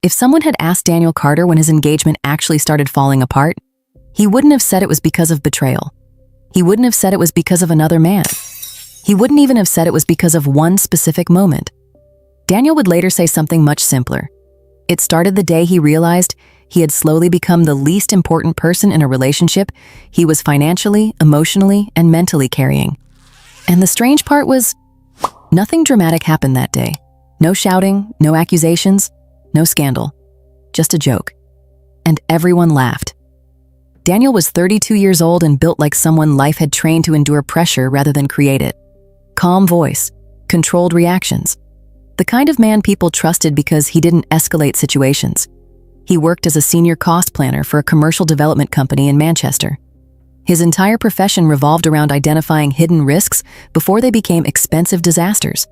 If someone had asked Daniel Carter when his engagement actually started falling apart, he wouldn't have said it was because of betrayal. He wouldn't have said it was because of another man. He wouldn't even have said it was because of one specific moment. Daniel would later say something much simpler. It started the day he realized he had slowly become the least important person in a relationship he was financially, emotionally, and mentally carrying. And the strange part was, nothing dramatic happened that day. No shouting, no accusations, no scandal. Just a joke. And everyone laughed. Daniel was 32 years old and built like someone life had trained to endure pressure rather than create it. Calm voice, controlled reactions. The kind of man people trusted because he didn't escalate situations. He worked as a senior cost planner for a commercial development company in Manchester. His entire profession revolved around identifying hidden risks before they became expensive disasters.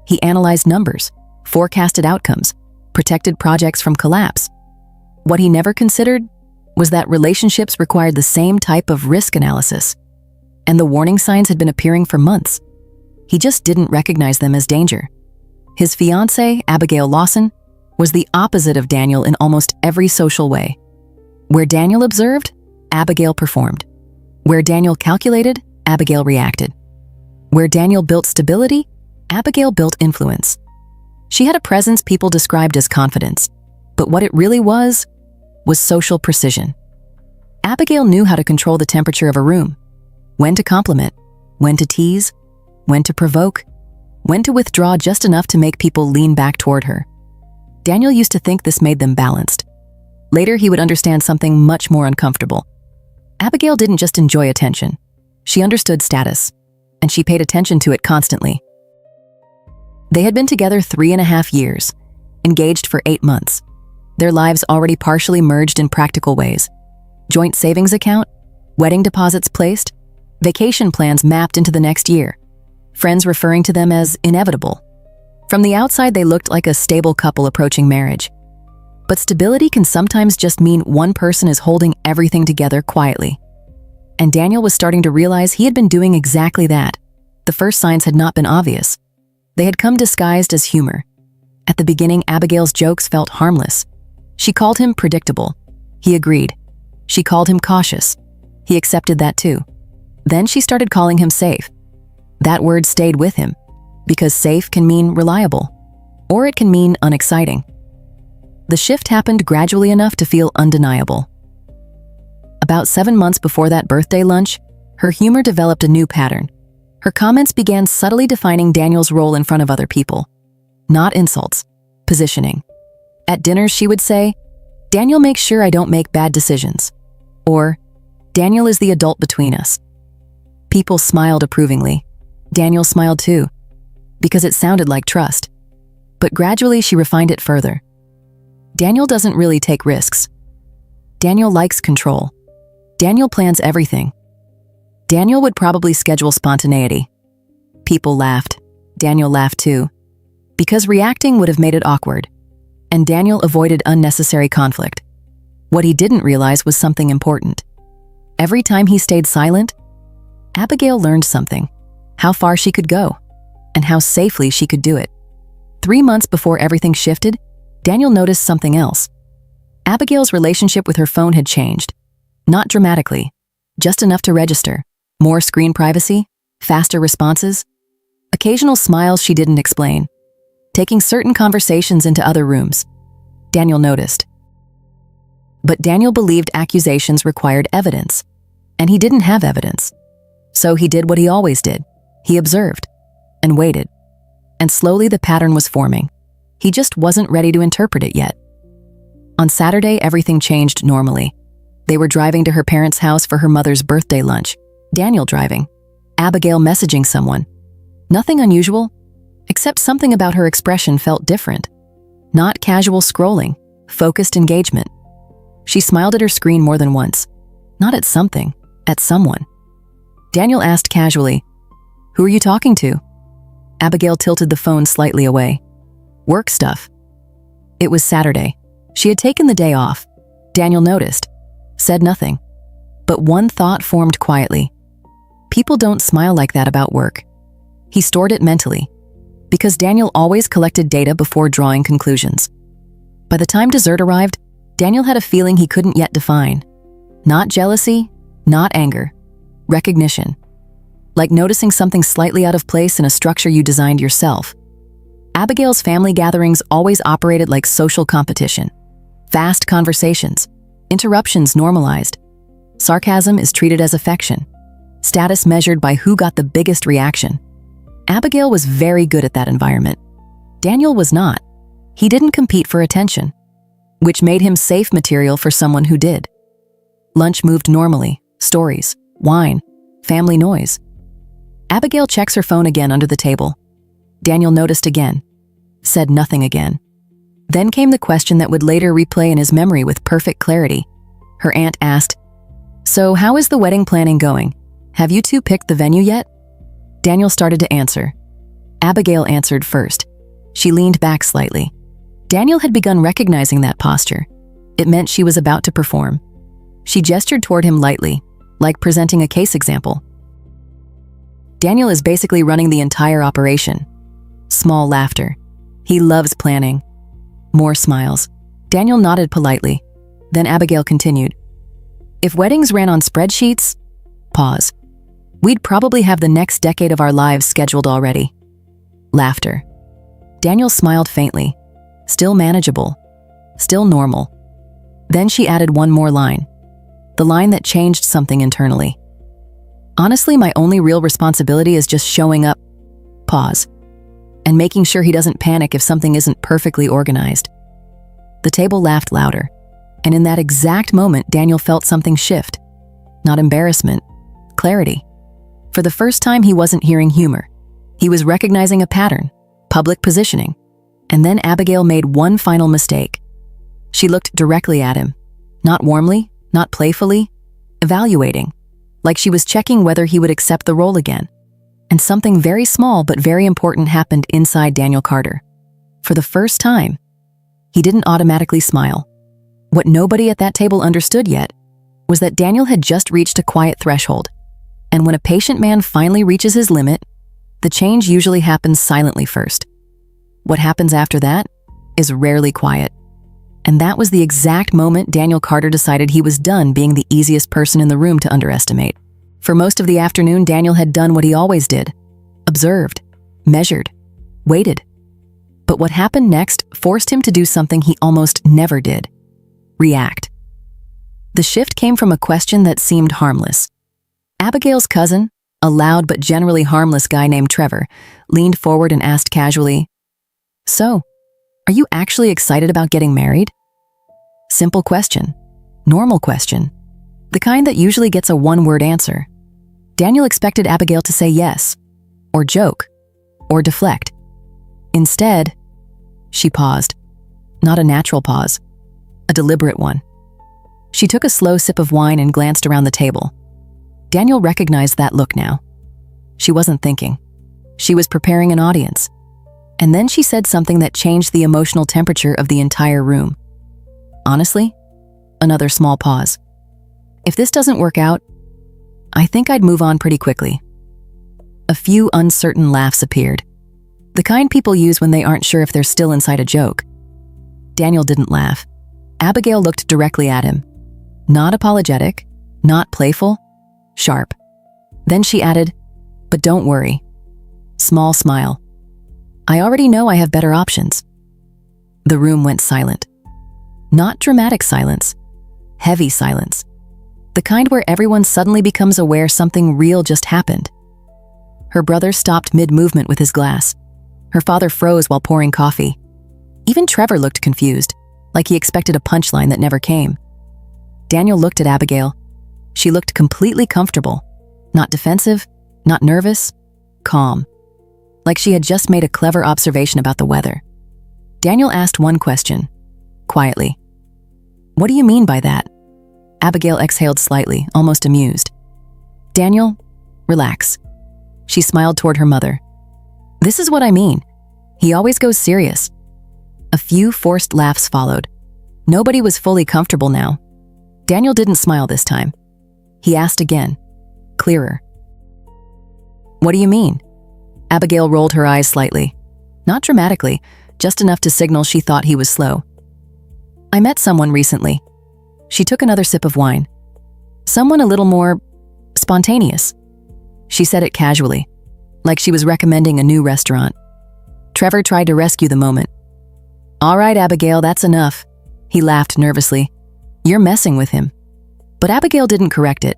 He analyzed numbers, forecasted outcomes, protected projects from collapse. What he never considered was that relationships required the same type of risk analysis, and the warning signs had been appearing for months. He just didn't recognize them as danger. His fiancée, Abigail Lawson, was the opposite of Daniel in almost every social way. Where Daniel observed, Abigail performed. Where Daniel calculated, Abigail reacted. Where Daniel built stability, Abigail built influence. She had a presence people described as confidence, but what it really was social precision. Abigail knew how to control the temperature of a room, when to compliment, when to tease, when to provoke, when to withdraw just enough to make people lean back toward her. Daniel used to think this made them balanced. Later, he would understand something much more uncomfortable. Abigail didn't just enjoy attention. She understood status, and she paid attention to it constantly. They had been together 3.5 years, engaged for 8 months. Their lives already partially merged in practical ways. Joint savings account, wedding deposits placed, vacation plans mapped into the next year, friends referring to them as inevitable. From the outside, they looked like a stable couple approaching marriage. But stability can sometimes just mean one person is holding everything together quietly. And Daniel was starting to realize he had been doing exactly that. The first signs had not been obvious. They had come disguised as humor. At the beginning, Abigail's jokes felt harmless. She called him predictable. He agreed. She called him cautious. He accepted that too. Then she started calling him safe. That word stayed with him, because safe can mean reliable, or it can mean unexciting. The shift happened gradually enough to feel undeniable. About 7 months before that birthday lunch, her humor developed a new pattern. Her comments began subtly defining Daniel's role in front of other people. Not insults, positioning. At dinners, she would say, "Daniel makes sure I don't make bad decisions." Or, "Daniel is the adult between us." People smiled approvingly. Daniel smiled too, because it sounded like trust. But gradually, she refined it further. Daniel doesn't really take risks. Daniel likes control. Daniel plans everything. Daniel would probably schedule spontaneity. People laughed. Daniel laughed too, because reacting would have made it awkward. And Daniel avoided unnecessary conflict. What he didn't realize was something important. Every time he stayed silent, Abigail learned something: how far she could go, and how safely she could do it. 3 months before everything shifted, Daniel noticed something else. Abigail's relationship with her phone had changed. Not dramatically, just enough to register. More screen privacy, faster responses, occasional smiles she didn't explain, taking certain conversations into other rooms. Daniel noticed. But Daniel believed accusations required evidence, and he didn't have evidence. So he did what he always did. He observed and waited. And slowly the pattern was forming. He just wasn't ready to interpret it yet. On Saturday, everything changed normally. They were driving to her parents' house for her mother's birthday lunch. Daniel driving, Abigail messaging someone. Nothing unusual, except something about her expression felt different. Not casual scrolling, focused engagement. She smiled at her screen more than once. Not at something, at someone. Daniel asked casually, "Who are you talking to?" Abigail tilted the phone slightly away. "Work stuff." It was Saturday. She had taken the day off. Daniel noticed, said nothing. But one thought formed quietly. People don't smile like that about work. He stored it mentally, because Daniel always collected data before drawing conclusions. By the time dessert arrived, Daniel had a feeling he couldn't yet define. Not jealousy, not anger. Recognition. Like noticing something slightly out of place in a structure you designed yourself. Abigail's family gatherings always operated like social competition. Fast conversations. Interruptions normalized. Sarcasm is treated as affection. Status measured by who got the biggest reaction. Abigail was very good at that environment. Daniel was not. He didn't compete for attention, which made him safe material for someone who did. Lunch moved normally. Stories, wine, family noise. Abigail checks her phone again under the table. Daniel noticed again, said nothing again. Then came the question that would later replay in his memory with perfect clarity. Her aunt asked, "So how is the wedding planning going? Have you two picked the venue yet?" Daniel started to answer. Abigail answered first. She leaned back slightly. Daniel had begun recognizing that posture. It meant she was about to perform. She gestured toward him lightly, like presenting a case example. Daniel is basically running the entire operation. Small laughter. He loves planning. More smiles. Daniel nodded politely. Then Abigail continued. "If weddings ran on spreadsheets," pause, "we'd probably have the next decade of our lives scheduled already." Laughter. Daniel smiled faintly. Still manageable. Still normal. Then she added one more line. The line that changed something internally. "Honestly, my only real responsibility is just showing up," pause, "and making sure he doesn't panic if something isn't perfectly organized." The table laughed louder, and in that exact moment, Daniel felt something shift. Not embarrassment, clarity. For the first time, he wasn't hearing humor. He was recognizing a pattern, public positioning. And then Abigail made one final mistake. She looked directly at him, not warmly, not playfully, evaluating, like she was checking whether he would accept the role again. And something very small but very important happened inside Daniel Carter. For the first time, he didn't automatically smile. What nobody at that table understood yet was that Daniel had just reached a quiet threshold. And when a patient man finally reaches his limit, the change usually happens silently first. What happens after that is rarely quiet. And that was the exact moment Daniel Carter decided he was done being the easiest person in the room to underestimate. For most of the afternoon, Daniel had done what he always did. Observed, measured, waited. But what happened next forced him to do something he almost never did. React. The shift came from a question that seemed harmless. Abigail's cousin, a loud but generally harmless guy named Trevor, leaned forward and asked casually, "So, are you actually excited about getting married?" Simple question. Normal question. The kind that usually gets a one-word answer. Daniel expected Abigail to say yes, or joke, or deflect. Instead, she paused. Not a natural pause, a deliberate one. She took a slow sip of wine and glanced around the table. Daniel recognized that look now. She wasn't thinking. She was preparing an audience. And then she said something that changed the emotional temperature of the entire room. "Honestly?" Another small pause. "If this doesn't work out, I think I'd move on pretty quickly." A few uncertain laughs appeared. The kind people use when they aren't sure if they're still inside a joke. Daniel didn't laugh. Abigail looked directly at him. Not apologetic, not playful, sharp. Then she added, "But don't worry." Small smile. "I already know I have better options." The room went silent. Not dramatic silence, heavy silence. The kind where everyone suddenly becomes aware something real just happened. Her brother stopped mid-movement with his glass. Her father froze while pouring coffee. Even Trevor looked confused, like he expected a punchline that never came. Daniel looked at Abigail. She looked completely comfortable. Not defensive, not nervous, calm. Like she had just made a clever observation about the weather. Daniel asked one question, quietly. "What do you mean by that?" Abigail exhaled slightly, almost amused. "Daniel, relax." She smiled toward her mother. "This is what I mean. He always goes serious." A few forced laughs followed. Nobody was fully comfortable now. Daniel didn't smile this time. He asked again, clearer. "What do you mean?" Abigail rolled her eyes slightly. Not dramatically, just enough to signal she thought he was slow. I met someone recently. She took another sip of wine. Someone a little more spontaneous. She said it casually, like she was recommending a new restaurant. Trevor tried to rescue the moment. All right, Abigail, that's enough. He laughed nervously. You're messing with him. But Abigail didn't correct it.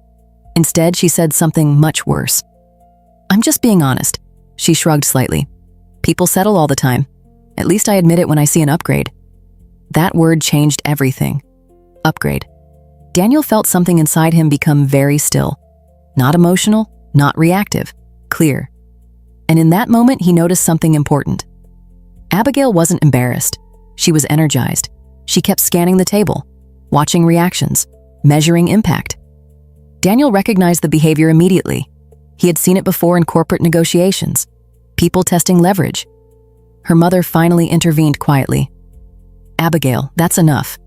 Instead, she said something much worse. I'm just being honest. She shrugged slightly. People settle all the time. At least I admit it when I see an upgrade. That word changed everything. Upgrade. Daniel felt something inside him become very still. Not emotional, not reactive, clear. And in that moment, he noticed something important. Abigail wasn't embarrassed. She was energized. She kept scanning the table, watching reactions, measuring impact. Daniel recognized the behavior immediately. He had seen it before in corporate negotiations, people testing leverage. Her mother finally intervened quietly. Abigail, that's enough.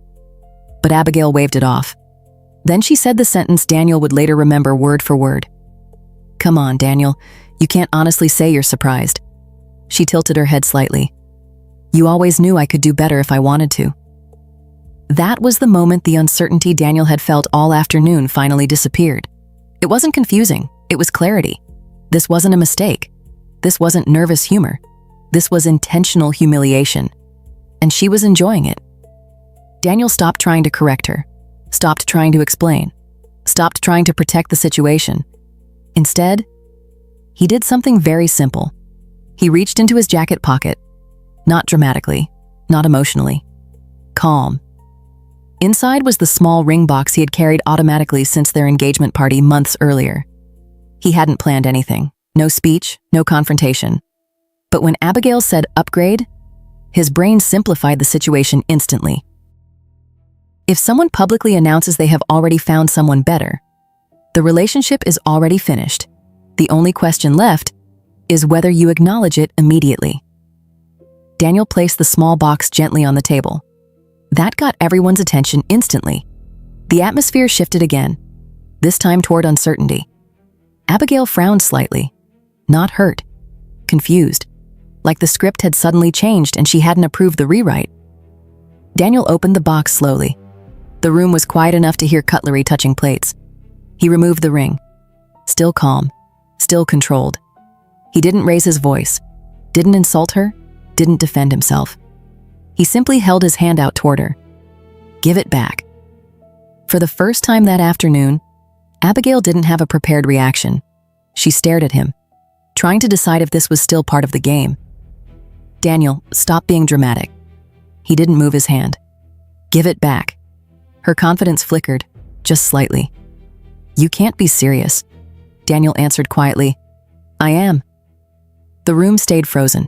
But Abigail waved it off. Then she said the sentence Daniel would later remember word for word. Come on, Daniel, you can't honestly say you're surprised. She tilted her head slightly. You always knew I could do better if I wanted to. That was the moment the uncertainty Daniel had felt all afternoon finally disappeared. It wasn't confusing, it was clarity. This wasn't a mistake. This wasn't nervous humor. This was intentional humiliation. And she was enjoying it. Daniel stopped trying to correct her, stopped trying to explain, stopped trying to protect the situation. Instead, he did something very simple. He reached into his jacket pocket, not dramatically, not emotionally, calm. Inside was the small ring box he had carried automatically since their engagement party months earlier. He hadn't planned anything, no speech, no confrontation. But when Abigail said upgrade, his brain simplified the situation instantly. If someone publicly announces they have already found someone better, the relationship is already finished. The only question left is whether you acknowledge it immediately. Daniel placed the small box gently on the table. That got everyone's attention instantly. The atmosphere shifted again, this time toward uncertainty. Abigail frowned slightly, not hurt, confused, like the script had suddenly changed and she hadn't approved the rewrite. Daniel opened the box slowly. The room was quiet enough to hear cutlery touching plates. He removed the ring, still calm, still controlled. He didn't raise his voice, didn't insult her, didn't defend himself. He simply held his hand out toward her. Give it back. For the first time that afternoon, Abigail didn't have a prepared reaction. She stared at him, trying to decide if this was still part of the game. Daniel, stop being dramatic. He didn't move his hand. Give it back. Her confidence flickered, just slightly. You can't be serious. Daniel answered quietly. I am. The room stayed frozen.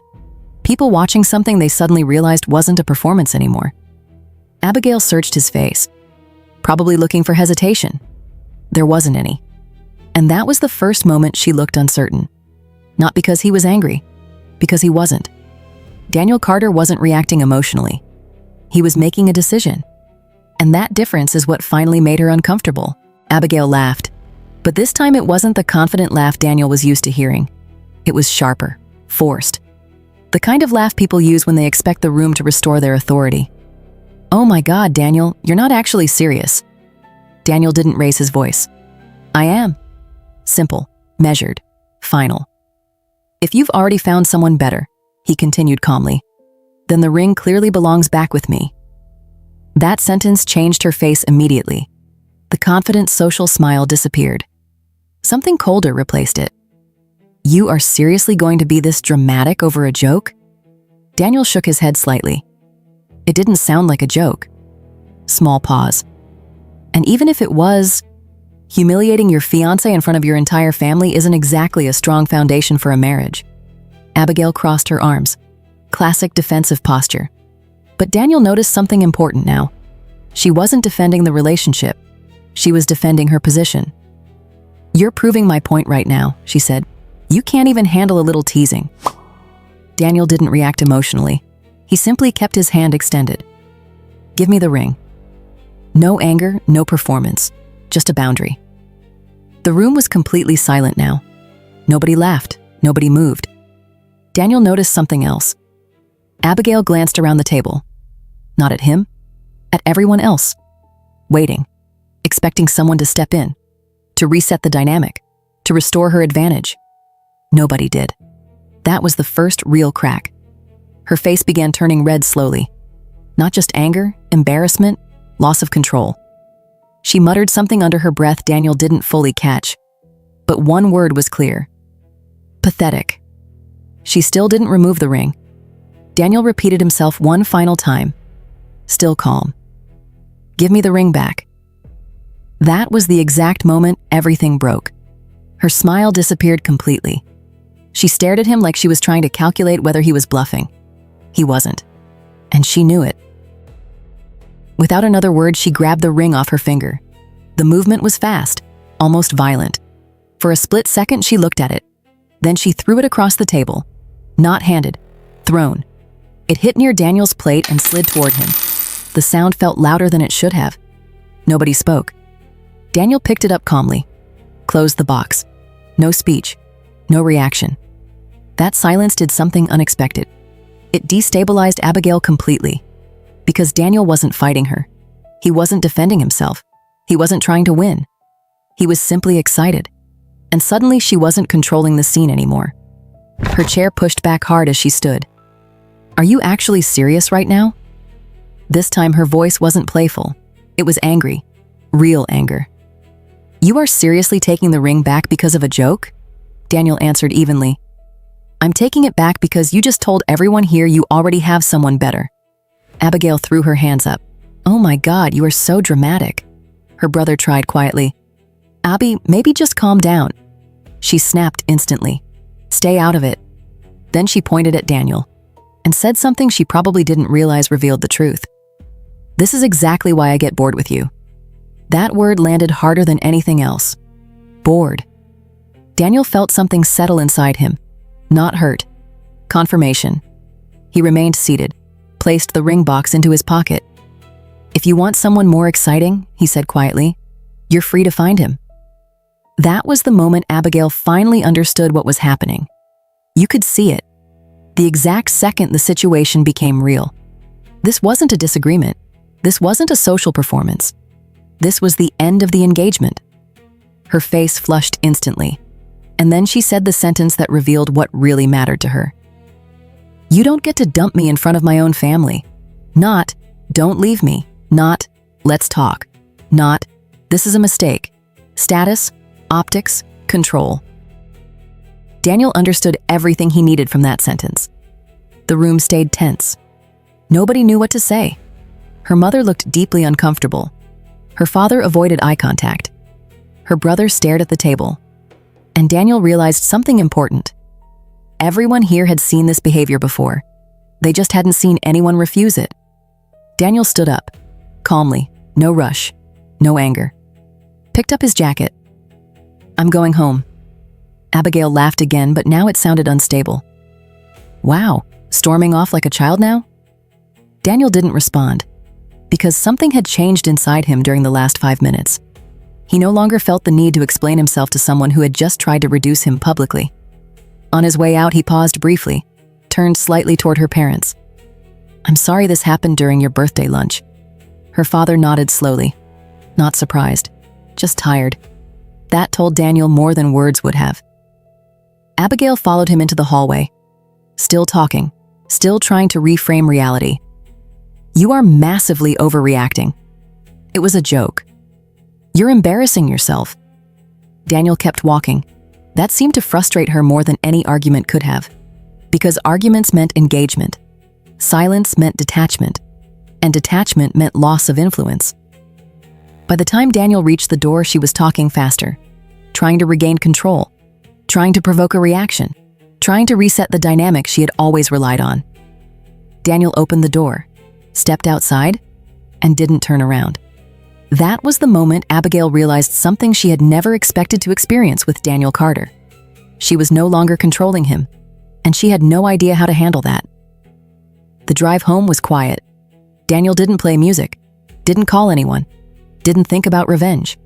People watching something they suddenly realized wasn't a performance anymore. Abigail searched his face, probably looking for hesitation. There wasn't any. And that was the first moment she looked uncertain. Not because he was angry, because he wasn't. Daniel Carter wasn't reacting emotionally. He was making a decision. And that difference is what finally made her uncomfortable. Abigail laughed. But this time it wasn't the confident laugh Daniel was used to hearing. It was sharper, forced. The kind of laugh people use when they expect the room to restore their authority. Oh my God, Daniel, you're not actually serious. Daniel didn't raise his voice. I am. Simple, measured, final. If you've already found someone better, he continued calmly, then the ring clearly belongs back with me. That sentence changed her face immediately. The confident social smile disappeared. Something colder replaced it. You are seriously going to be this dramatic over a joke? Daniel shook his head slightly. It didn't sound like a joke. Small pause. And even if it was, humiliating your fiancé in front of your entire family isn't exactly a strong foundation for a marriage. Abigail crossed her arms. Classic defensive posture. But Daniel noticed something important now. She wasn't defending the relationship. She was defending her position. You're proving my point right now, she said. You can't even handle a little teasing. Daniel didn't react emotionally. He simply kept his hand extended. Give me the ring. No anger, no performance, just a boundary. The room was completely silent now. Nobody laughed, nobody moved. Daniel noticed something else. Abigail glanced around the table. Not at him, at everyone else, waiting, expecting someone to step in, to reset the dynamic, to restore her advantage. Nobody did. That was the first real crack. Her face began turning red slowly. Not just anger, embarrassment, loss of control. She muttered something under her breath Daniel didn't fully catch. But one word was clear. Pathetic. She still didn't remove the ring. Daniel repeated himself one final time. Still calm. Give me the ring back. That was the exact moment everything broke. Her smile disappeared completely. She stared at him like she was trying to calculate whether he was bluffing. He wasn't. And she knew it. Without another word, she grabbed the ring off her finger. The movement was fast, almost violent. For a split second, she looked at it. Then she threw it across the table. Not handed, thrown. It hit near Daniel's plate and slid toward him. The sound felt louder than it should have. Nobody spoke. Daniel picked it up calmly, closed the box. No speech, no reaction. That silence did something unexpected. It destabilized Abigail completely. Because Daniel wasn't fighting her. He wasn't defending himself. He wasn't trying to win. He was simply excited. And suddenly she wasn't controlling the scene anymore. Her chair pushed back hard as she stood. Are you actually serious right now? This time her voice wasn't playful. It was angry. Real anger. You are seriously taking the ring back because of a joke? Daniel answered evenly. I'm taking it back because you just told everyone here you already have someone better. Abigail threw her hands up. Oh my God, you are so dramatic. Her brother tried quietly. Abby, maybe just calm down. She snapped instantly. Stay out of it. Then she pointed at Daniel and said something she probably didn't realize revealed the truth. This is exactly why I get bored with you. That word landed harder than anything else. Bored. Daniel felt something settle inside him. Not hurt. Confirmation. He remained seated, placed the ring box into his pocket. If you want someone more exciting, he said quietly, you're free to find him. That was the moment Abigail finally understood what was happening. You could see it. The exact second the situation became real. This wasn't a disagreement. This wasn't a social performance. This was the end of the engagement. Her face flushed instantly, and then she said the sentence that revealed what really mattered to her. You don't get to dump me in front of my own family. Not, don't leave me. Not, let's talk. Not, this is a mistake. Status, optics, control. Daniel understood everything he needed from that sentence. The room stayed tense. Nobody knew what to say. Her mother looked deeply uncomfortable. Her father avoided eye contact. Her brother stared at the table. And Daniel realized something important. Everyone here had seen this behavior before. They just hadn't seen anyone refuse it. Daniel stood up, calmly, no rush, no anger. Picked up his jacket. I'm going home. Abigail laughed again, but now it sounded unstable. Wow, storming off like a child now? Daniel didn't respond, because something had changed inside him during the last 5 minutes. He no longer felt the need to explain himself to someone who had just tried to reduce him publicly. On his way out, he paused briefly, turned slightly toward her parents. I'm sorry this happened during your birthday lunch. Her father nodded slowly, not surprised, just tired. That told Daniel more than words would have. Abigail followed him into the hallway, still talking, still trying to reframe reality. You are massively overreacting. It was a joke. You're embarrassing yourself. Daniel kept walking. That seemed to frustrate her more than any argument could have, because arguments meant engagement. Silence meant detachment, and detachment meant loss of influence. By the time Daniel reached the door, she was talking faster, trying to regain control, trying to provoke a reaction, trying to reset the dynamic she had always relied on. Daniel opened the door, stepped outside, and didn't turn around. That was the moment Abigail realized something she had never expected to experience with Daniel Carter. She was no longer controlling him, and she had no idea how to handle that. The drive home was quiet. Daniel didn't play music, didn't call anyone, didn't think about revenge.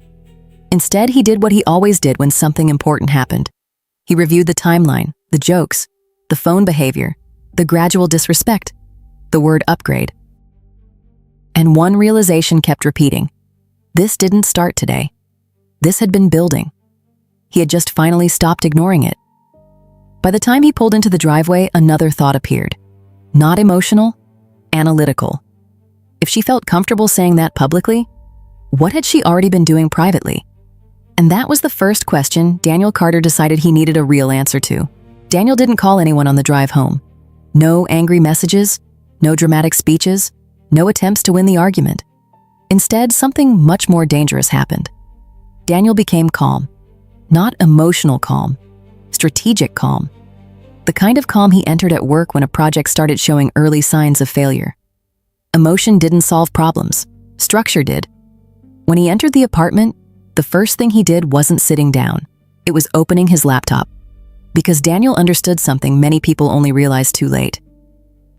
Instead, he did what he always did when something important happened. He reviewed the timeline, the jokes, the phone behavior, the gradual disrespect, the word upgrade. And one realization kept repeating. This didn't start today. This had been building. He had just finally stopped ignoring it. By the time he pulled into the driveway, another thought appeared. Not emotional, analytical. If she felt comfortable saying that publicly, what had she already been doing privately? And that was the first question Daniel Carter decided he needed a real answer to. Daniel didn't call anyone on the drive home. No angry messages, no dramatic speeches, no attempts to win the argument. Instead, something much more dangerous happened. Daniel became calm. Not emotional calm, strategic calm. The kind of calm he entered at work when a project started showing early signs of failure. Emotion didn't solve problems. Structure did. When he entered the apartment, the first thing he did wasn't sitting down. It was opening his laptop. Because Daniel understood something many people only realize too late.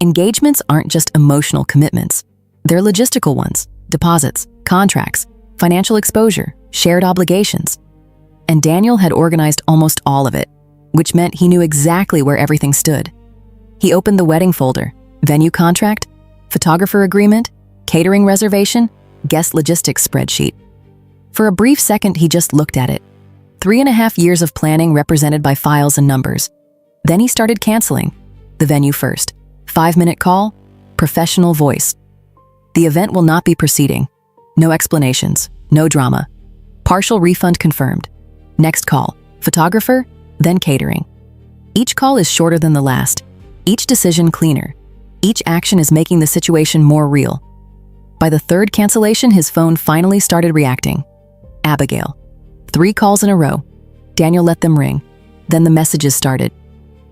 Engagements aren't just emotional commitments. They're logistical ones, deposits, contracts, financial exposure, shared obligations. And Daniel had organized almost all of it, which meant he knew exactly where everything stood. He opened the wedding folder, venue contract, photographer agreement, catering reservation, guest logistics spreadsheet. For a brief second, he just looked at it. 3.5 years of planning represented by files and numbers. Then he started canceling. The venue first. 5-minute call, professional voice. The event will not be proceeding. No explanations, no drama. Partial refund confirmed. Next call, photographer, then catering. Each call is shorter than the last. Each decision cleaner. Each action is making the situation more real. By the third cancellation, his phone finally started reacting. Abigail. 3 calls in a row. Daniel let them ring. Then the messages started.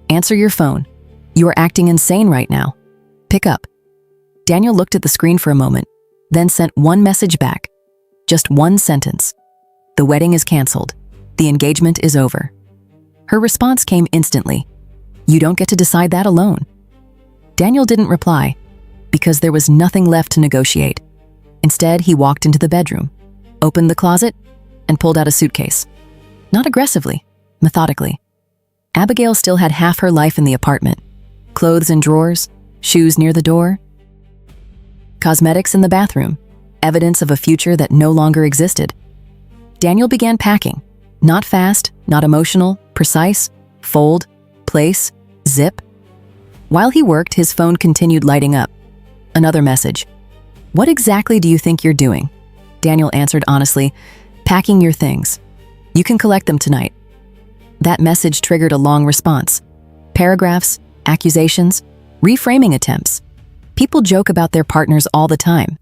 Answer your phone. You are acting insane right now. Pick up. Daniel looked at the screen for a moment, then sent one message back. Just one sentence. The wedding is canceled. The engagement is over. Her response came instantly. You don't get to decide that alone. Daniel didn't reply, because there was nothing left to negotiate. Instead, he walked into the bedroom, opened the closet, and pulled out a suitcase. Not aggressively, methodically. Abigail still had half her life in the apartment. Clothes in drawers, shoes near the door, cosmetics in the bathroom, evidence of a future that no longer existed. Daniel began packing. Not fast, not emotional, precise, fold, place, zip. While he worked, his phone continued lighting up. Another message. What exactly do you think you're doing? Daniel answered honestly, packing your things. You can collect them tonight. That message triggered a long response. Paragraphs, accusations, reframing attempts. People joke about their partners all the time.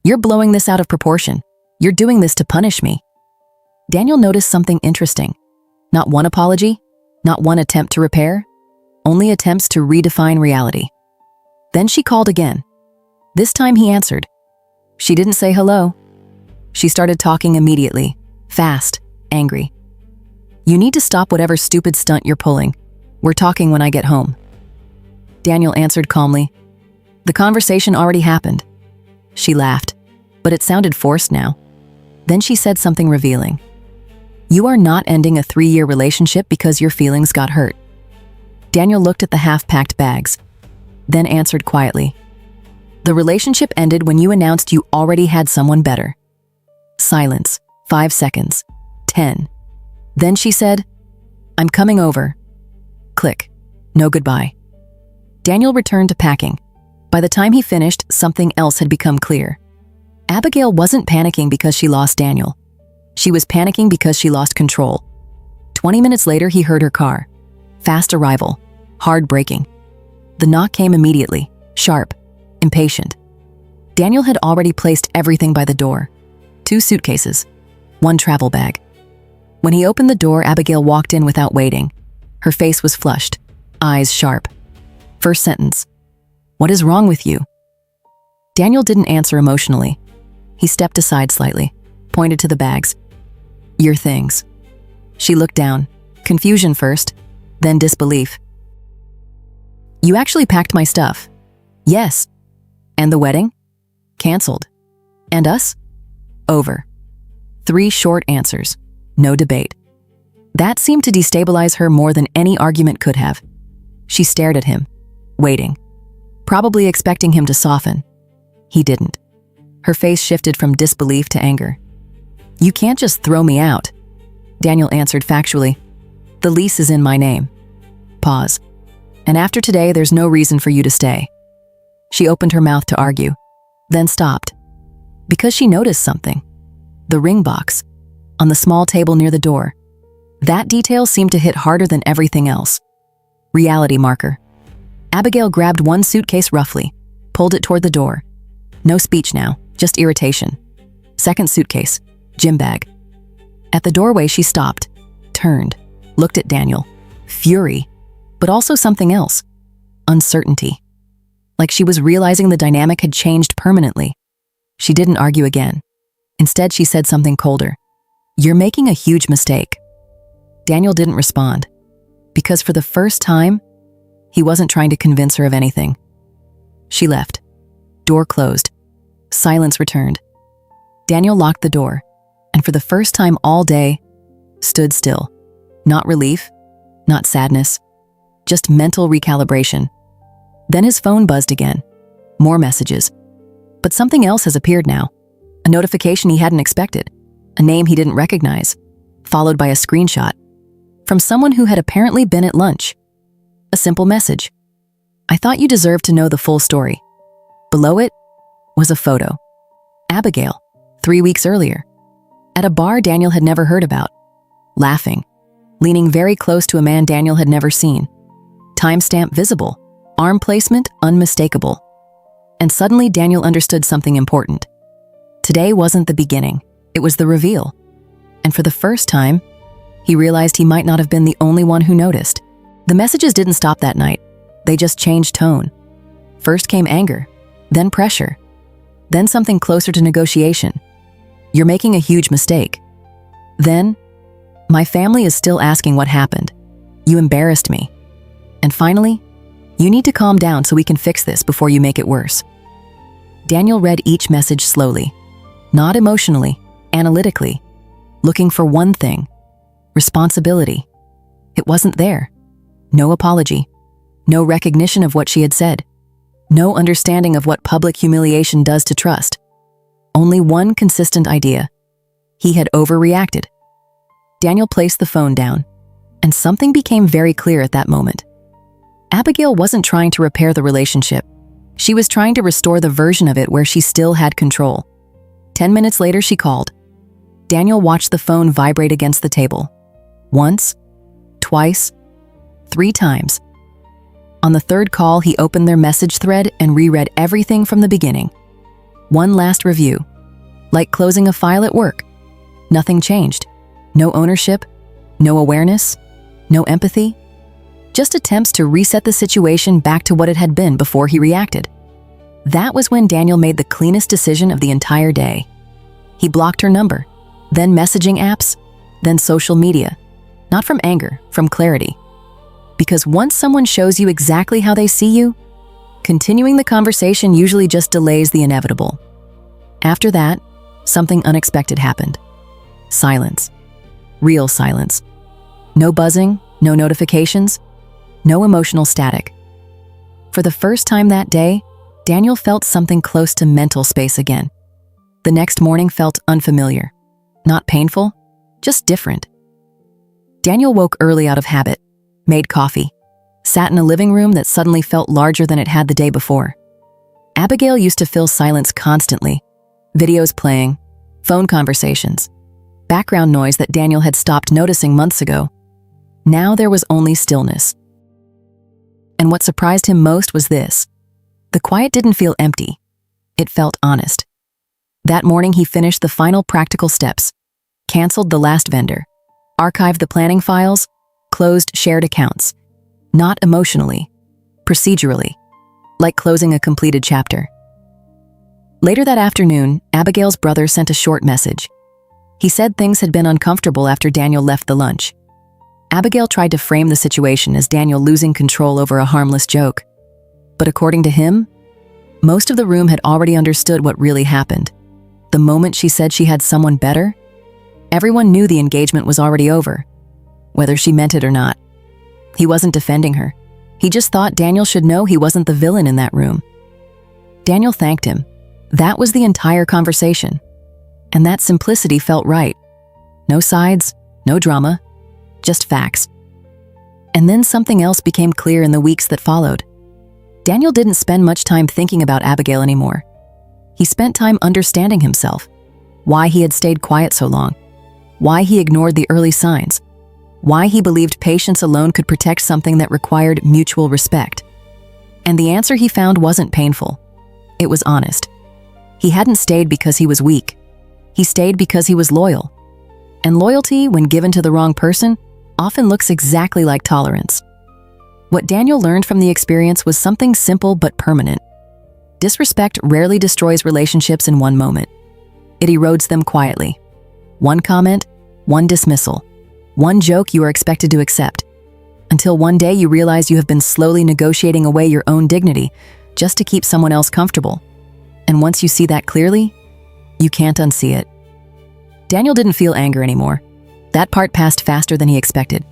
You're blowing this out of proportion. You're doing this to punish me. Daniel noticed something interesting. Not one apology, not one attempt to repair, only attempts to redefine reality. Then she called again. This time he answered. She didn't say hello. She started talking immediately, fast, angry. You need to stop whatever stupid stunt you're pulling. We're talking when I get home. Daniel answered calmly. The conversation already happened. She laughed, but it sounded forced now. Then she said something revealing. You are not ending a 3-year relationship because your feelings got hurt. Daniel looked at the half-packed bags, then answered quietly. The relationship ended when you announced you already had someone better. Silence. 5 seconds. 10. Then she said, I'm coming over. Click. No goodbye. Daniel returned to packing. By the time he finished, something else had become clear. Abigail wasn't panicking because she lost Daniel. She was panicking because she lost control. 20 minutes later, he heard her car. Fast arrival. Hard braking. The knock came immediately, sharp, impatient. Daniel had already placed everything by the door. 2 suitcases, 1 travel bag. When he opened the door, Abigail walked in without waiting. Her face was flushed, eyes sharp. First sentence. What is wrong with you? Daniel didn't answer emotionally. He stepped aside slightly, pointed to the bags. Your things. She looked down, confusion first, then disbelief. You actually packed my stuff. Yes. And the wedding? Canceled. And us? Over. 3 short answers. No debate. That seemed to destabilize her more than any argument could have. She stared at him, waiting, probably expecting him to soften. He didn't. Her face shifted from disbelief to anger. "You can't just throw me out," Daniel answered factually. "The lease is in my name." Pause. "And after today, there's no reason for you to stay." She opened her mouth to argue, then stopped, because she noticed something. The ring box, on the small table near the door. That detail seemed to hit harder than everything else. Reality marker. Abigail grabbed one suitcase roughly, pulled it toward the door. No speech now, just irritation. Second suitcase, gym bag. At the doorway, she stopped, turned, looked at Daniel. Fury, but also something else. Uncertainty. Like she was realizing the dynamic had changed permanently. She didn't argue again. Instead, she said something colder. "You're making a huge mistake." Daniel didn't respond, because for the first time, he wasn't trying to convince her of anything. She left. Door closed. Silence returned. Daniel locked the door, and for the first time all day, stood still. Not relief, not sadness, just mental recalibration. Then his phone buzzed again. More messages. But something else has appeared now. A notification he hadn't expected. A name he didn't recognize. Followed by a screenshot. From someone who had apparently been at lunch. A simple message. "I thought you deserved to know the full story." Below it was a photo. Abigail, 3 weeks earlier. At a bar Daniel had never heard about. Laughing. Leaning very close to a man Daniel had never seen. Timestamp visible. Arm placement unmistakable. And suddenly Daniel understood something important. Today wasn't the beginning, it was the reveal. And for the first time, he realized he might not have been the only one who noticed. The messages didn't stop that night, they just changed tone. First came anger, then pressure, then something closer to negotiation. "You're making a huge mistake." Then, "My family is still asking what happened. You embarrassed me." And finally, "You need to calm down so we can fix this before you make it worse." Daniel read each message slowly, not emotionally, analytically, looking for one thing: responsibility. It wasn't there. No apology, no recognition of what she had said, no understanding of what public humiliation does to trust. Only one consistent idea: he had overreacted. Daniel placed the phone down, and something became very clear at that moment. Abigail wasn't trying to repair the relationship. She was trying to restore the version of it where she still had control. 10 minutes later, she called. Daniel watched the phone vibrate against the table. Once, twice, 3 times. On the third call, he opened their message thread and reread everything from the beginning. One last review, like closing a file at work. Nothing changed. No ownership, no awareness, no empathy. Just attempts to reset the situation back to what it had been before he reacted. That was when Daniel made the cleanest decision of the entire day. He blocked her number, then messaging apps, then social media. Not from anger, from clarity. Because once someone shows you exactly how they see you, continuing the conversation usually just delays the inevitable. After that, something unexpected happened. Silence. Real silence. No buzzing, no notifications, no emotional static. For the first time that day, Daniel felt something close to mental space again. The next morning felt unfamiliar. Not painful, just different. Daniel woke early out of habit, made coffee, sat in a living room that suddenly felt larger than it had the day before. Abigail used to fill silence constantly. Videos playing, phone conversations, background noise that Daniel had stopped noticing months ago. Now there was only stillness. And what surprised him most was this. The quiet didn't feel empty. It felt honest. That morning he finished the final practical steps, canceled the last vendor, archived the planning files, closed shared accounts. Not emotionally, procedurally, like closing a completed chapter. Later that afternoon, Abigail's brother sent a short message. He said things had been uncomfortable after Daniel left the lunch. Abigail tried to frame the situation as Daniel losing control over a harmless joke. But according to him, most of the room had already understood what really happened. The moment she said she had someone better, everyone knew the engagement was already over, whether she meant it or not. He wasn't defending her. He just thought Daniel should know he wasn't the villain in that room. Daniel thanked him, That was the entire conversation. And that simplicity felt right. No sides, no drama, just facts. And then something else became clear in the weeks that followed. Daniel didn't spend much time thinking about Abigail anymore. He spent time understanding himself, why he had stayed quiet so long, why he ignored the early signs, why he believed patience alone could protect something that required mutual respect. And the answer he found wasn't painful. It was honest. He hadn't stayed because he was weak. He stayed because he was loyal. And loyalty, when given to the wrong person, often looks exactly like tolerance. What Daniel learned from the experience was something simple but permanent. Disrespect rarely destroys relationships in one moment. It erodes them quietly. One comment, one dismissal, one joke you are expected to accept, until one day you realize you have been slowly negotiating away your own dignity just to keep someone else comfortable. And once you see that clearly, you can't unsee it. Daniel didn't feel anger anymore. That part passed faster than he expected.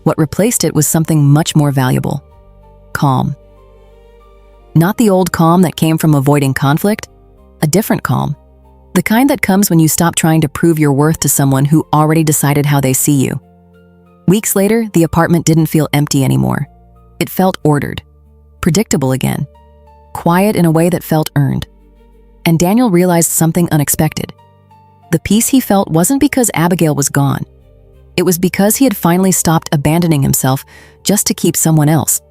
What replaced it was something much more valuable: calm. Not the old calm that came from avoiding conflict, a different calm. The kind that comes when you stop trying to prove your worth to someone who already decided how they see you. Weeks later, the apartment didn't feel empty anymore. It felt ordered, predictable again, quiet in a way that felt earned. And Daniel realized something unexpected. The peace he felt wasn't because Abigail was gone. It was because he had finally stopped abandoning himself just to keep someone else.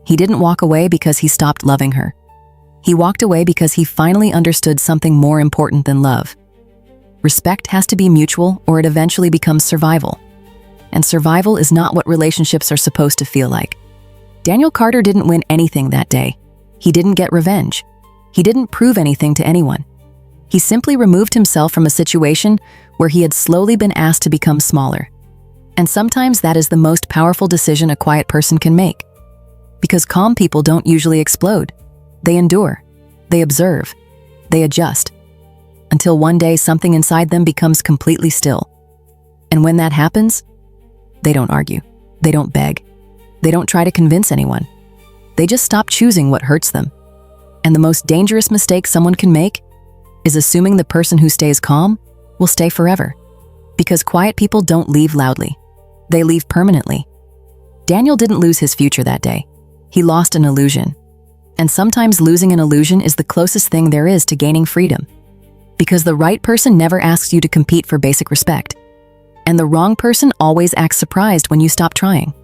He didn't walk away because he stopped loving her. He walked away because he finally understood something more important than love. Respect has to be mutual, or it eventually becomes survival. And survival is not what relationships are supposed to feel like. Daniel Carter didn't win anything that day. He didn't get revenge. He didn't prove anything to anyone. He simply removed himself from a situation where he had slowly been asked to become smaller. And sometimes that is the most powerful decision a quiet person can make. Because calm people don't usually explode. They endure, they observe, they adjust, until one day something inside them becomes completely still. And when that happens, they don't argue, they don't beg, they don't try to convince anyone. They just stop choosing what hurts them. And the most dangerous mistake someone can make is assuming the person who stays calm will stay forever. Because quiet people don't leave loudly, they leave permanently. Daniel didn't lose his future that day. He lost an illusion. And sometimes losing an illusion is the closest thing there is to gaining freedom. Because the right person never asks you to compete for basic respect. And the wrong person always acts surprised when you stop trying.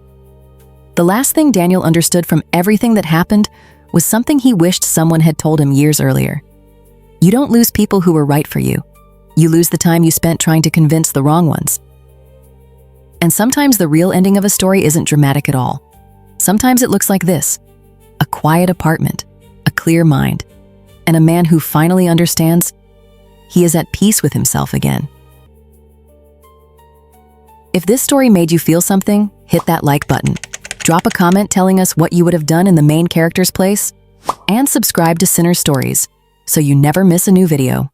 The last thing Daniel understood from everything that happened was something he wished someone had told him years earlier. You don't lose people who were right for you. You lose the time you spent trying to convince the wrong ones. And sometimes the real ending of a story isn't dramatic at all. Sometimes it looks like this: a quiet apartment, a clear mind, and a man who finally understands he is at peace with himself again. If this story made you feel something, hit that like button. Drop a comment telling us what you would have done in the main character's place, and subscribe to Sinner Stories so you never miss a new video.